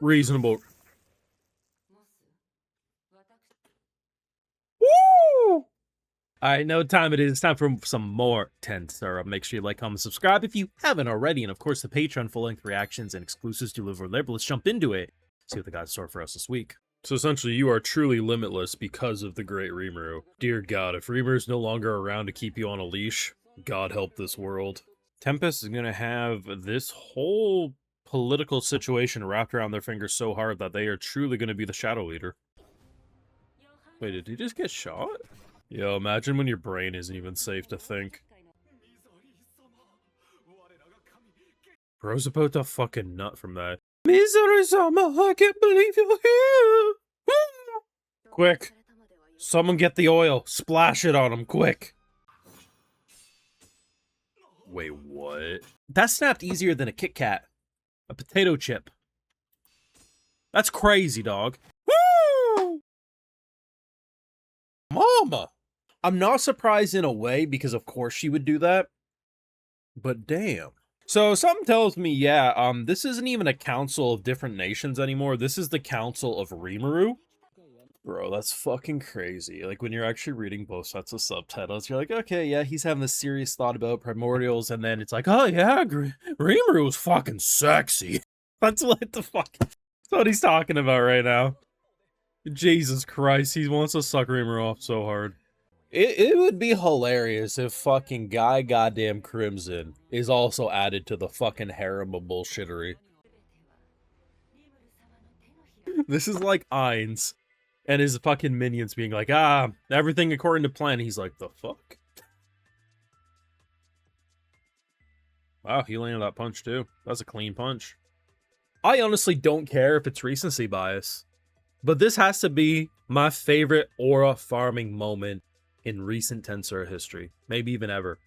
reasonable. Woo! I know what time it is. It's time for some more TenSura. Make sure you like, comment, subscribe if you haven't already. And of course, the Patreon full-length reactions and exclusives to live over there. But let's jump into it. See what they got in store for us this week. So essentially, you are truly limitless because of the great Rimuru. Dear God, if Rimuru's no longer around to keep you on a leash, God help this world. Tempest is going to have this whole political situation wrapped around their fingers so hard that they are truly going to be the Shadow Leader. Wait, did he just get shot? Yo, imagine when your brain isn't even safe to think. Bro's about to fucking nut from that. Mizery-sama, I can't believe you're here! Quick! Someone get the oil. Splash it on him, quick! Wait, what? That snapped easier than a Kit Kat. A potato chip. That's crazy, dog. Woo! Mama! I'm not surprised in a way, because of course she would do that. But damn. So something tells me, yeah, this isn't even a council of different nations anymore. This is the council of Rimuru. Bro, that's fucking crazy. Like, when you're actually reading both sets of subtitles, you're like, okay, yeah, he's having this serious thought about primordials, and then it's like, oh yeah, Rimuru is fucking sexy. That's what the fuck, that's what he's talking about right now. Jesus Christ, he wants to suck Rimuru off so hard. It would be hilarious if fucking Guy Goddamn Crimson is also added to the fucking harem of bullshittery. This is like Ainz and his fucking minions being like, ah, everything according to plan. He's like, the fuck? Wow, he landed that punch too. That's a clean punch. I honestly don't care if it's recency bias, but this has to be my favorite aura farming moment in recent TenSura history, maybe even ever.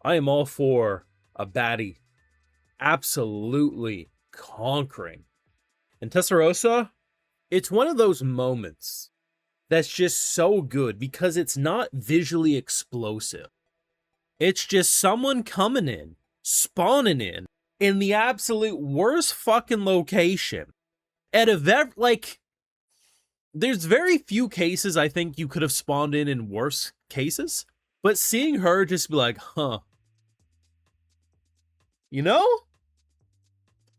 I am all for a baddie absolutely conquering. And Testarossa, it's one of those moments that's just so good because it's not visually explosive. It's just someone coming in, spawning in the absolute worst fucking location. At a like, there's very few cases I think you could have spawned in worse cases, but seeing her just be like, huh, you know,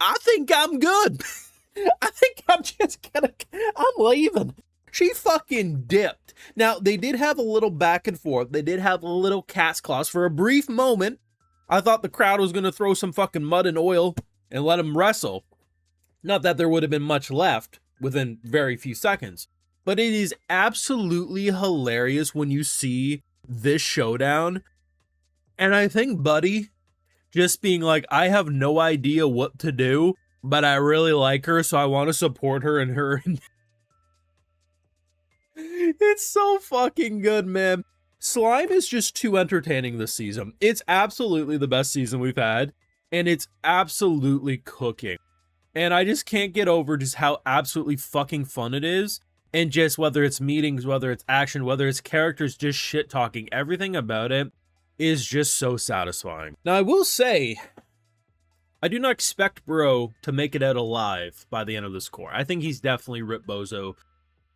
I think I'm good. I think I'm just gonna, I'm leaving. She fucking dipped. Now, they did have a little back and forth. They did have a little cat's claws for a brief moment. I thought the crowd was gonna throw some fucking mud and oil and let him wrestle. Not that there would have been much left within very few seconds. But it is absolutely hilarious when you see this showdown. And I think Buddy just being like, I have no idea what to do, but I really like her, so I want to support her and her. It's so fucking good, man. Slime is just too entertaining this season. It's absolutely the best season we've had, and it's absolutely cooking. And I just can't get over just how absolutely fucking fun it is. And just whether it's meetings, whether it's action, whether it's characters just shit-talking, everything about it is just so satisfying. Now, I will say, I do not expect Bro to make it out alive by the end of this core. I think he's definitely Rip Bozo,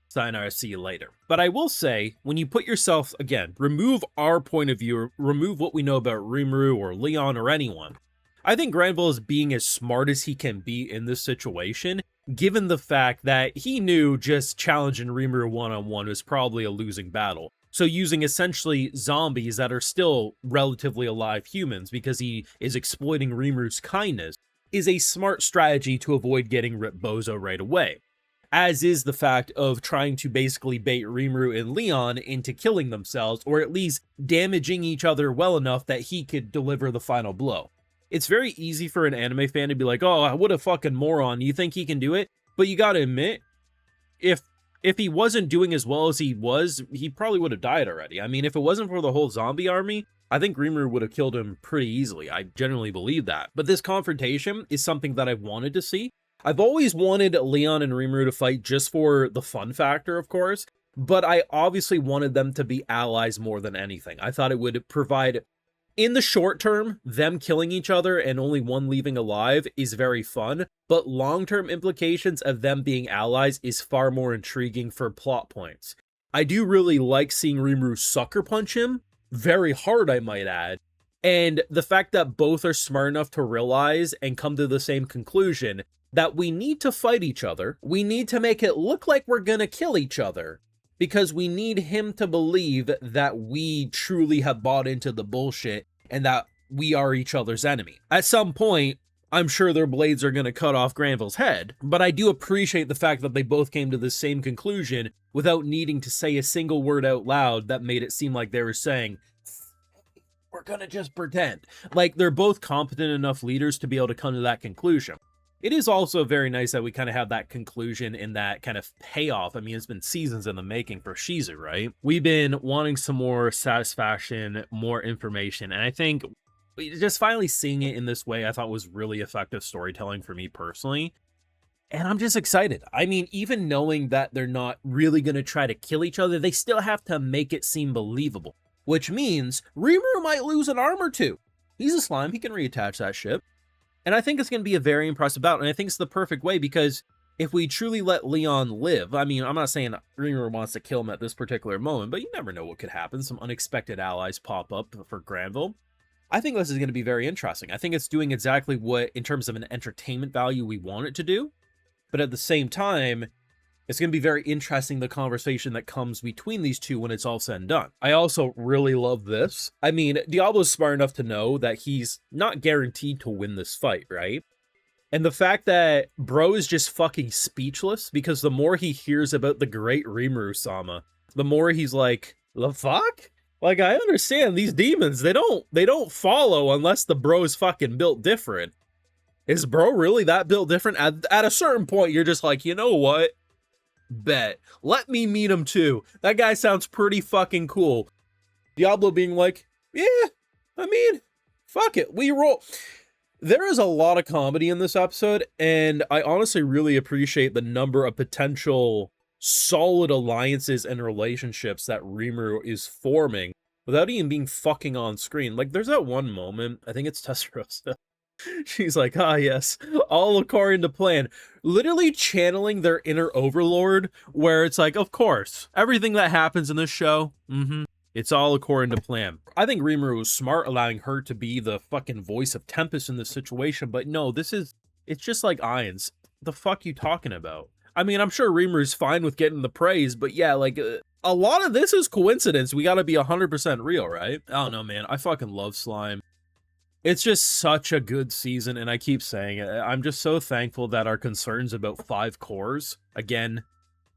sayonara, see you later. But I will say, when you put yourself, again, remove our point of view, remove what we know about Rimuru or Leon or anyone, I think Granville is being as smart as he can be in this situation, given the fact that he knew just challenging Rimuru one-on-one was probably a losing battle. So using essentially zombies that are still relatively alive humans because he is exploiting Rimuru's kindness is a smart strategy to avoid getting Rip Bozo right away. As is the fact of trying to basically bait Rimuru and Leon into killing themselves, or at least damaging each other well enough that he could deliver the final blow. It's very easy for an anime fan to be like, oh, what a fucking moron, you think he can do it? But you gotta admit, if he wasn't doing as well as he was, he probably would have died already. I mean, if it wasn't for the whole zombie army, I think Rimuru would have killed him pretty easily. I generally believe that. But this confrontation is something that I've wanted to see. I've always wanted Leon and Rimuru to fight just for the fun factor, of course, but I obviously wanted them to be allies more than anything. I thought it would provide In the short term, them killing each other and only one leaving alive is very fun, but long-term implications of them being allies is far more intriguing for plot points. I do really like seeing Rimuru sucker punch him, very hard I might add, and the fact that both are smart enough to realize and come to the same conclusion that we need to fight each other, we need to make it look like we're gonna kill each other, because we need him to believe that we truly have bought into the bullshit and that we are each other's enemy. At some point, I'm sure their blades are going to cut off Granville's head, but I do appreciate the fact that they both came to the same conclusion without needing to say a single word out loud that made it seem like they were saying, we're going to just pretend. Like, they're both competent enough leaders to be able to come to that conclusion. It is also very nice that we kind of have that conclusion and that kind of payoff. I mean, it's been seasons in the making for Mizery, right? We've been wanting some more satisfaction, more information, and I think just finally seeing it in this way, I thought was really effective storytelling for me personally. And I'm just excited. I mean, even knowing that they're not really going to try to kill each other, they still have to make it seem believable, which means Rimuru might lose an arm or two. He's a slime. He can reattach that ship. And I think it's going to be a very impressive bout, and I think it's the perfect way, because if we truly let Leon live, I mean, I'm not saying Rimuru wants to kill him at this particular moment, but you never know what could happen. Some unexpected allies pop up for Granville. I think this is going to be very interesting. I think it's doing exactly what, in terms of an entertainment value, we want it to do, but at the same time, it's going to be very interesting, the conversation that comes between these two when it's all said and done. I also really love this. I mean, Diablo's smart enough to know that he's not guaranteed to win this fight, right? And the fact that bro is just fucking speechless, because the more he hears about the great Rimuru-sama, the more he's like, the fuck? Like, I understand these demons, they don't follow unless the bro is fucking built different. Is bro really that built different? At a certain point, you're just like, you know what? Bet. Let me meet him too. That guy sounds pretty fucking cool. Diablo being like, yeah, I mean, fuck it, we roll. There is a lot of comedy in this episode, and I honestly really appreciate the number of potential solid alliances and relationships that Rimuru is forming without even being fucking on screen. Like, there's that one moment, I think it's Testarossa. She's like, ah, yes, all according to plan. Literally channeling their inner overlord, where it's like, of course, everything that happens in this show, it's all according to plan. I think Rimuru was smart allowing her to be the fucking voice of Tempest in this situation, but no, it's just like Irons. The fuck you talking about? I mean, I'm sure Rimuru's fine with getting the praise, but yeah, like, a lot of this is coincidence. We gotta be 100% real, right? I don't know, man. I fucking love Slime. It's just such a good season, and I keep saying it. I'm just so thankful that our concerns about 5 cores, again,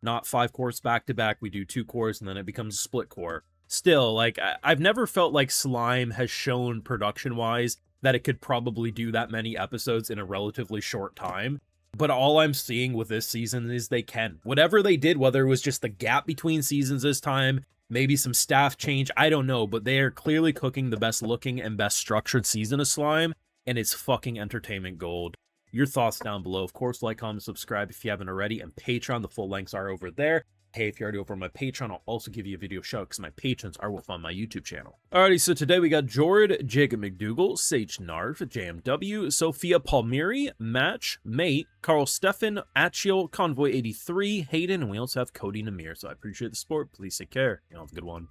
not 5 cores back-to-back, we do 2 cores, and then it becomes a split core. Still, like, I've never felt like Slime has shown production-wise that it could probably do that many episodes in a relatively short time. But all I'm seeing with this season is they can. Whatever they did, whether it was just the gap between seasons this time, maybe some staff change, I don't know, but they are clearly cooking the best looking and best structured season of Slime, and it's fucking entertainment gold. Your thoughts down below. Of course, like, comment, subscribe if you haven't already, and Patreon, the full links are over there. Hey, if you're already over on my Patreon, I'll also give you a video shout because my patrons are with on my YouTube channel. Alrighty, so today we got Jord, Jacob McDougal, Sage Narv, JMW, Sophia Palmieri, Match, Mate, Carl Steffen, Achio, Convoy 83, Hayden, and we also have Cody Namir. So I appreciate the support. Please take care. You know, have a good one.